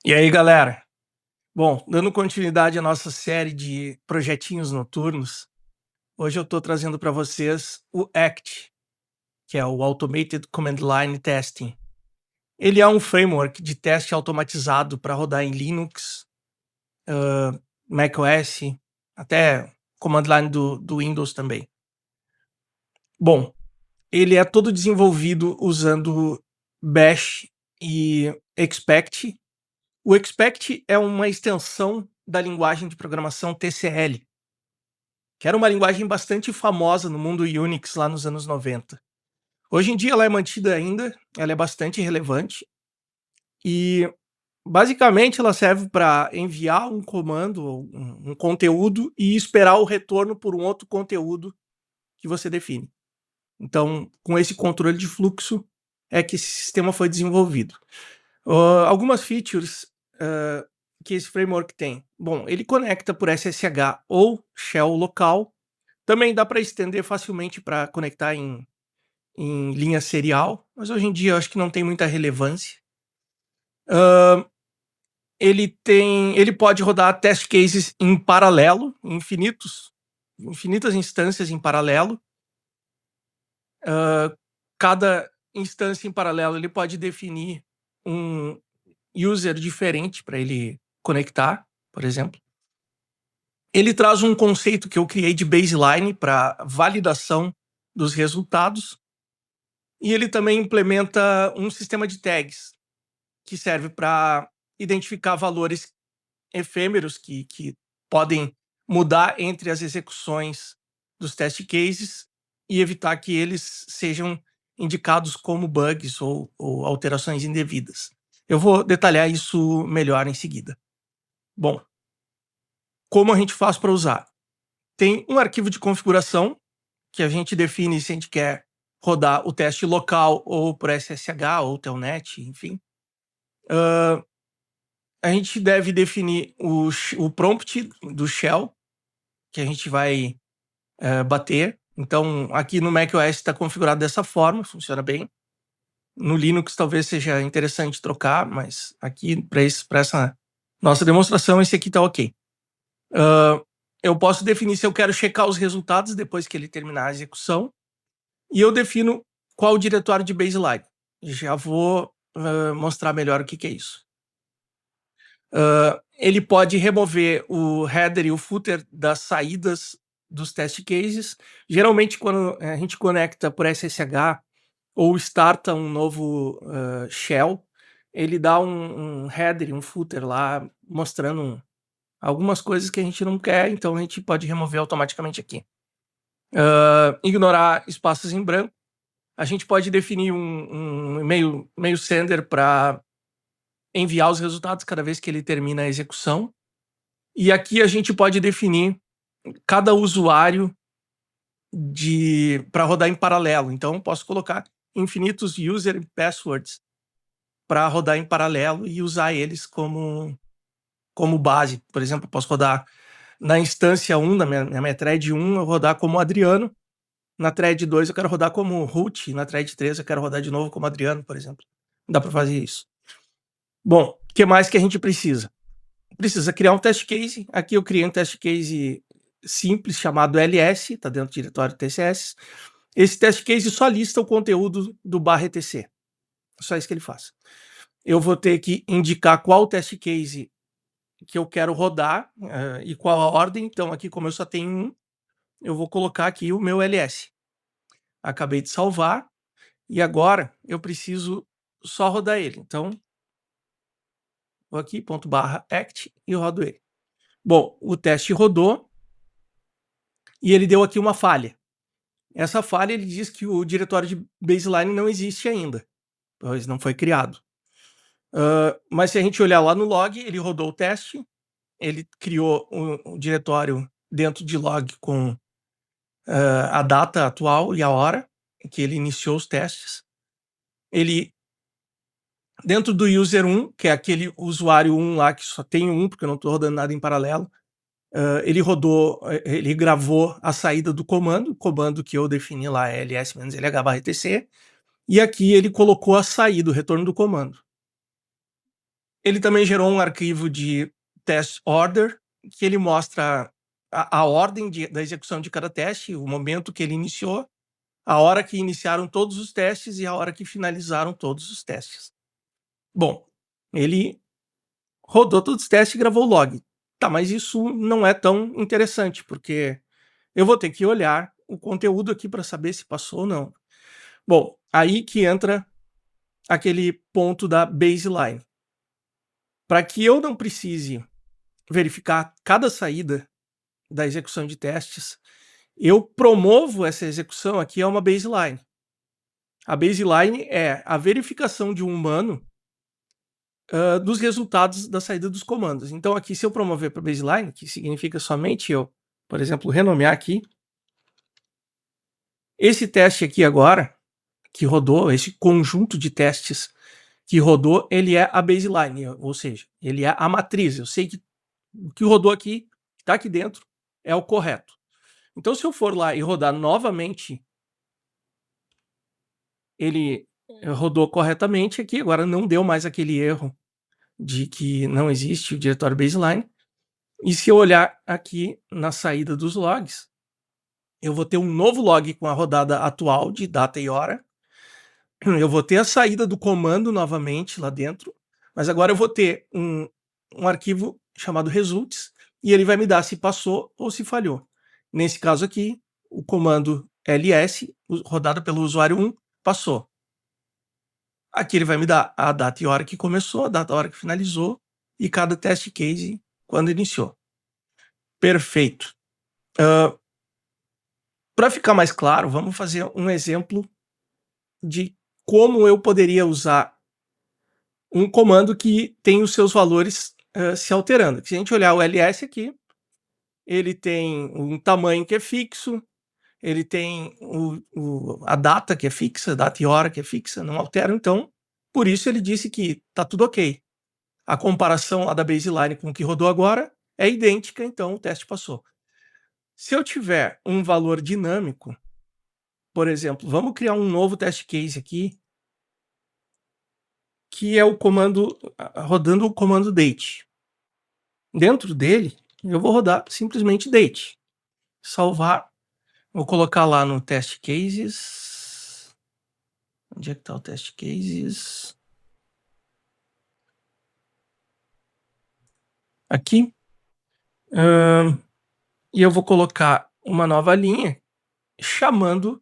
E aí, galera? Bom, dando continuidade à nossa série de projetinhos noturnos, hoje eu estou trazendo para vocês o ACT, que é o Automated Command Line Testing. Ele é um framework de teste automatizado para rodar em Linux, macOS, até command line do Windows também. Bom, ele é todo desenvolvido usando Bash e Expect. O Expect é uma extensão da linguagem de programação TCL, que era uma linguagem bastante famosa no mundo Unix lá nos anos 90. Hoje em dia ela é mantida ainda, ela é bastante relevante e basicamente ela serve para enviar um comando, ou um conteúdo e esperar o retorno por um outro conteúdo que você define. Então, com esse controle de fluxo é que esse sistema foi desenvolvido. Algumas features que esse framework tem. Bom, ele conecta por SSH ou shell local. Também dá para estender facilmente para conectar em linha serial, mas hoje em dia eu acho que não tem muita relevância. Ele pode rodar test cases em paralelo, infinitas instâncias em paralelo. Cada instância em paralelo ele pode definir um user diferente para ele conectar, por exemplo. Ele traz um conceito que eu criei de baseline para validação dos resultados. E ele também implementa um sistema de tags que serve para identificar valores efêmeros que podem mudar entre as execuções dos test cases e evitar que eles sejam indicados como bugs ou alterações indevidas. Eu vou detalhar isso melhor em seguida. Bom, como a gente faz para usar? Tem um arquivo de configuração que a gente define se a gente quer rodar o teste local ou por SSH ou Telnet, enfim. A gente deve definir o prompt do shell que a gente vai bater. Então, aqui no macOS está configurado dessa forma, funciona bem. No Linux talvez seja interessante trocar, mas aqui para essa nossa demonstração, esse aqui está ok. Eu posso definir se eu quero checar os resultados depois que ele terminar a execução. E eu defino qual o diretório de baseline. Já vou mostrar melhor o que é isso. Ele pode remover o header e o footer das saídas dos test cases. Geralmente, quando a gente conecta por SSH ou starta um novo shell, ele dá um header e um footer lá mostrando algumas coisas que a gente não quer, então a gente pode remover automaticamente aqui. Ignorar espaços em branco. A gente pode definir um e-mail sender para enviar os resultados cada vez que ele termina a execução. E aqui a gente pode definir cada usuário para rodar em paralelo. Então, eu posso colocar infinitos user passwords para rodar em paralelo e usar eles como base. Por exemplo, eu posso rodar na instância 1, na minha thread 1, eu rodar como Adriano. Na thread 2 eu quero rodar como root, na thread 3 eu quero rodar de novo como Adriano, por exemplo. Dá para fazer isso. Bom, o que mais que a gente precisa? Precisa criar um test case. Aqui eu criei um test case simples chamado ls, está dentro do diretório TCS. Esse test case só lista o conteúdo do /etc. Só isso que ele faz. Eu vou ter que indicar qual test case que eu quero rodar e qual a ordem. Então aqui, como eu só tenho um, eu vou colocar aqui o meu ls. Acabei de salvar e agora eu preciso só rodar ele. Então vou aqui, ./act e rodo ele. Bom, o teste rodou e ele deu aqui uma falha. Essa falha ele diz que o diretório de baseline não existe ainda, pois não foi criado. Mas se a gente olhar lá no log, ele rodou o teste, ele criou um diretório dentro de log com a data atual e a hora que ele iniciou os testes. Ele, dentro do user 1, que é aquele usuário 1 lá que só tem um, porque eu não estou rodando nada em paralelo, ele gravou a saída do comando, o comando que eu defini lá é ls-lh/etc, e aqui ele colocou a saída, o retorno do comando. Ele também gerou um arquivo de test order, que ele mostra a ordem da execução de cada teste, o momento que ele iniciou, a hora que iniciaram todos os testes e a hora que finalizaram todos os testes. Bom, ele rodou todos os testes e gravou o log. Tá, mas isso não é tão interessante, porque eu vou ter que olhar o conteúdo aqui para saber se passou ou não. Bom, aí que entra aquele ponto da baseline. Para que eu não precise verificar cada saída da execução de testes, eu promovo essa execução aqui a uma baseline. A baseline é a verificação de um humano dos resultados da saída dos comandos. Então aqui, se eu promover para baseline, que significa somente eu, por exemplo, renomear aqui, esse teste aqui agora, que rodou, esse conjunto de testes que rodou, ele é a baseline, ou seja, ele é a matriz. Eu sei que o que rodou aqui, está aqui dentro, é o correto. Então, se eu for lá e rodar novamente, ele rodou corretamente aqui, agora não deu mais aquele erro de que não existe o diretório baseline. E se eu olhar aqui na saída dos logs, eu vou ter um novo log com a rodada atual de data e hora. Eu vou ter a saída do comando novamente lá dentro, mas agora eu vou ter um arquivo chamado results e ele vai me dar se passou ou se falhou. Nesse caso aqui, o comando ls, rodado pelo usuário 1, passou. Aqui ele vai me dar a data e hora que começou, a data e hora que finalizou e cada test case quando iniciou. Perfeito. Para ficar mais claro, vamos fazer um exemplo de como eu poderia usar um comando que tem os seus valores se alterando. Se a gente olhar o ls aqui, ele tem um tamanho que é fixo, ele tem a data que é fixa, data e hora que é fixa, não altera. Então, por isso ele disse que está tudo ok. A comparação lá da baseline com o que rodou agora é idêntica, então o teste passou. Se eu tiver um valor dinâmico, por exemplo, vamos criar um novo test case aqui, que é o comando, rodando o comando date. Dentro dele, eu vou rodar simplesmente date. Salvar, vou colocar lá no test cases. Onde é que está o test cases? Aqui. E eu vou colocar uma nova linha chamando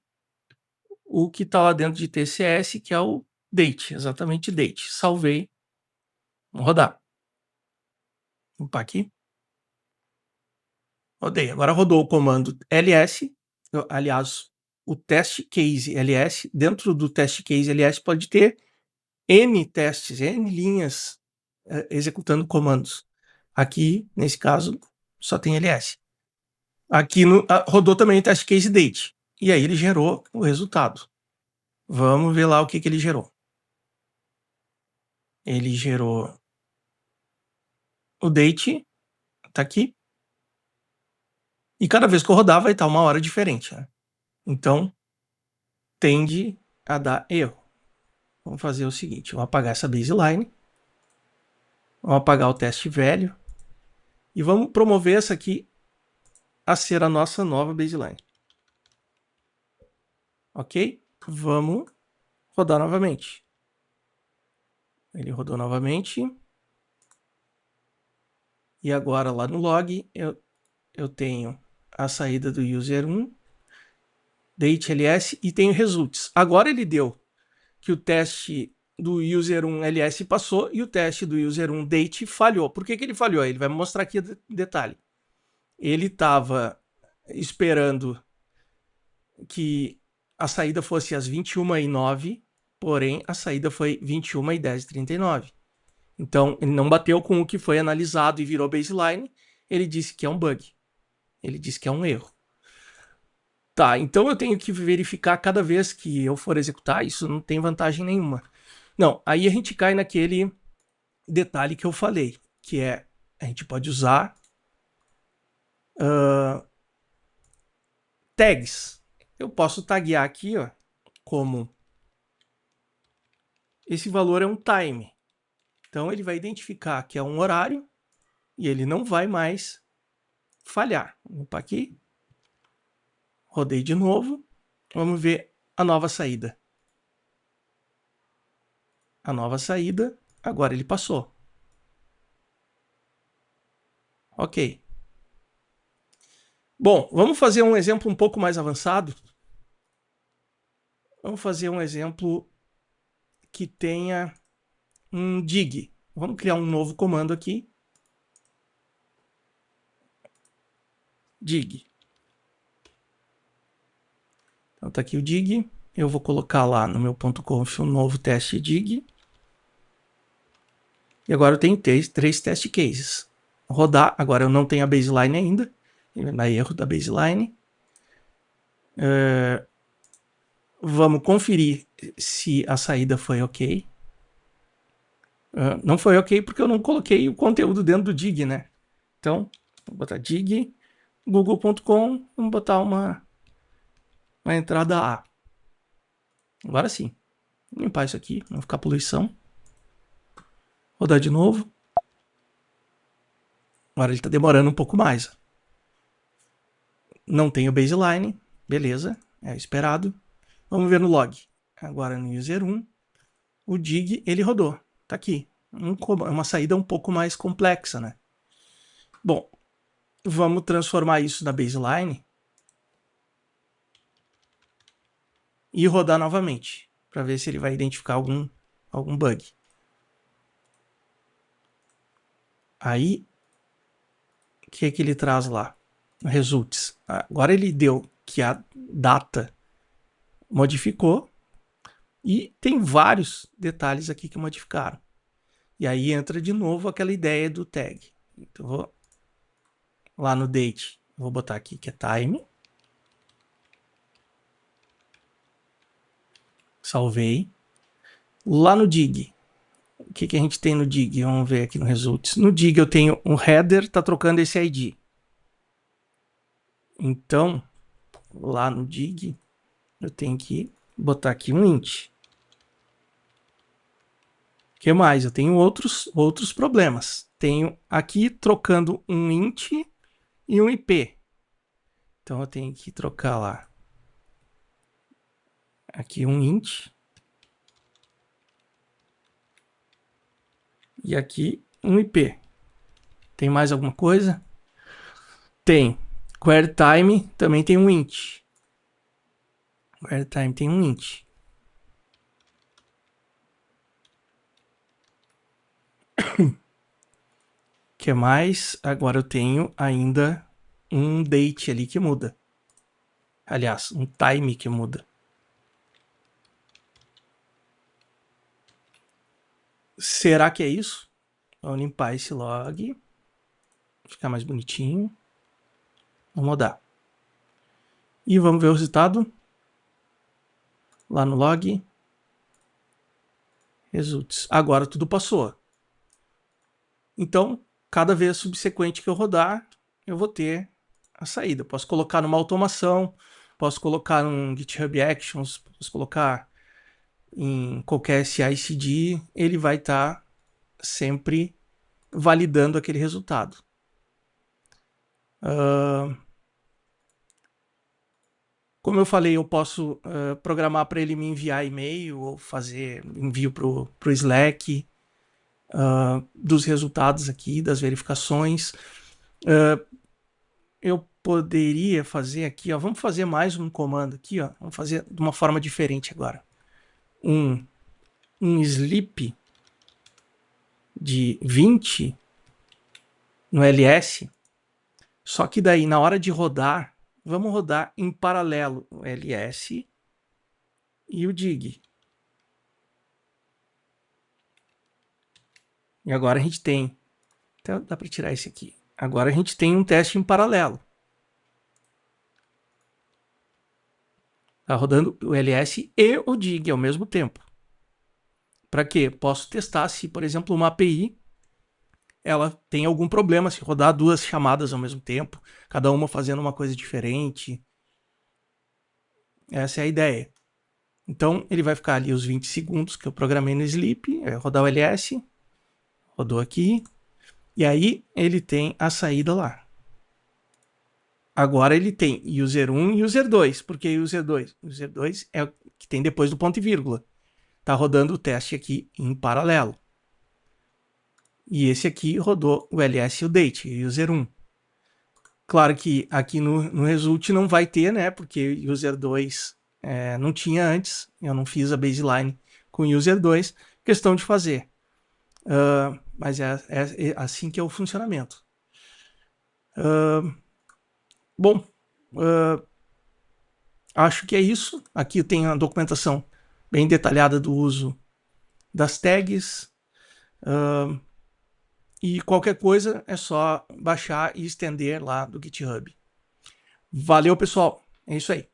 o que está lá dentro de TCS, que é o date, exatamente date. Salvei. Vamos rodar. Vou limpar aqui. Rodei. Agora rodou o comando ls. Aliás, o test case ls. Dentro do test case ls pode ter N testes, N linhas executando comandos. Aqui, nesse caso, só tem ls. Aqui rodou também o test case date. E aí ele gerou o resultado. Vamos ver lá o que ele gerou. Ele gerou o date, tá aqui. E cada vez que eu rodar vai estar uma hora diferente, né? Então, tende a dar erro. Vamos fazer o seguinte, vou apagar essa baseline. Vamos apagar o teste velho. E vamos promover essa aqui a ser a nossa nova baseline. Ok? Vamos rodar novamente. Ele rodou novamente. E agora lá no log eu tenho a saída do user 1, date ls e tenho results. Agora ele deu que o teste do user 1 ls passou e o teste do user 1 date falhou. Por que ele falhou? Ele vai me mostrar aqui o detalhe. Ele estava esperando que a saída fosse às 21h09, porém a saída foi 21h10:39. Então, ele não bateu com o que foi analisado e virou baseline. Ele disse que é um bug. Ele disse que é um erro. Tá, então eu tenho que verificar cada vez que eu for executar. Isso não tem vantagem nenhuma. Não, aí a gente cai naquele detalhe que eu falei, que é a gente pode usar tags. Eu posso taguear aqui, ó, como esse valor é um time. Então ele vai identificar que é um horário e ele não vai mais falhar. Vou limpar aqui. Rodei de novo. Vamos ver a nova saída. A nova saída, agora ele passou. Ok. Bom, vamos fazer um exemplo um pouco mais avançado. Vamos fazer um exemplo que tenha um dig. Vamos criar um novo comando aqui. Dig. Então tá aqui o dig. Eu vou colocar lá no meu .conf um novo teste dig. E agora eu tenho três test cases. Rodar, agora eu não tenho a baseline ainda. Vai dar erro da baseline. Vamos conferir se a saída foi ok. Não foi ok porque eu não coloquei o conteúdo dentro do dig, né? Então, vou botar dig, google.com, vamos botar uma entrada A. Agora sim. Vou limpar isso aqui, não ficar poluição. Rodar de novo. Agora ele está demorando um pouco mais. Não tem o baseline, beleza, é esperado. Vamos ver no log. Agora no user 1, o dig ele rodou. Tá aqui. Uma saída um pouco mais complexa, né? Bom, vamos transformar isso na baseline e rodar novamente para ver se ele vai identificar algum bug. Aí, o que é que ele traz lá? Results. Agora ele deu que a data modificou e tem vários detalhes aqui que modificaram. E aí entra de novo aquela ideia do tag. Então, vou lá no date, vou botar aqui que é time. Salvei. Lá no dig, o que a gente tem no dig? Vamos ver aqui no results. No dig eu tenho um header, tá trocando esse ID. Então, lá no dig, eu tenho que botar aqui um int. O que mais? Eu tenho outros problemas. Tenho aqui trocando um int e um IP. Então eu tenho que trocar lá. Aqui um int. E aqui um IP. Tem mais alguma coisa? Tem. Query time também tem um int. Query time tem um int. Que mais? Agora eu tenho ainda um date ali que muda. Aliás, um time que muda. Será que é isso? Vamos limpar esse log. Ficar mais bonitinho. Vamos mudar. E vamos ver o resultado. Lá no log. Results. Agora tudo passou. Então, cada vez subsequente que eu rodar, eu vou ter a saída. Posso colocar numa automação, posso colocar num GitHub Actions, posso colocar em qualquer CI/CD, ele vai estar sempre validando aquele resultado. Como eu falei, eu posso programar para ele me enviar e-mail ou fazer envio para o Slack dos resultados aqui, das verificações. Eu poderia fazer aqui, ó, vamos fazer mais um comando aqui, ó, vamos fazer de uma forma diferente agora. Um sleep de 20 no ls, só que daí na hora de rodar, vamos rodar em paralelo o ls e o dig. E agora a gente tem, até dá para tirar esse aqui. Agora a gente tem um teste em paralelo. Está rodando o ls e o dig ao mesmo tempo. Para quê? Posso testar se, por exemplo, uma API ela tem algum problema se rodar duas chamadas ao mesmo tempo, cada uma fazendo uma coisa diferente. Essa é a ideia. Então, ele vai ficar ali os 20 segundos que eu programei no Sleep, rodar o ls, Rodou aqui. E aí ele tem a saída lá. Agora ele tem user 1 e user 2. Por que user 2? User 2 é o que tem depois do ponto e vírgula. Está rodando o teste aqui em paralelo. E esse aqui rodou o ls e o date, user 1. Claro que aqui no result não vai ter, né? Porque user 2 não tinha antes. Eu não fiz a baseline com user 2. Questão de fazer. Mas é assim que é o funcionamento. Bom, acho que é isso. Aqui tem a documentação bem detalhada do uso das tags. E qualquer coisa é só baixar e estender lá do GitHub. Valeu, pessoal. É isso aí.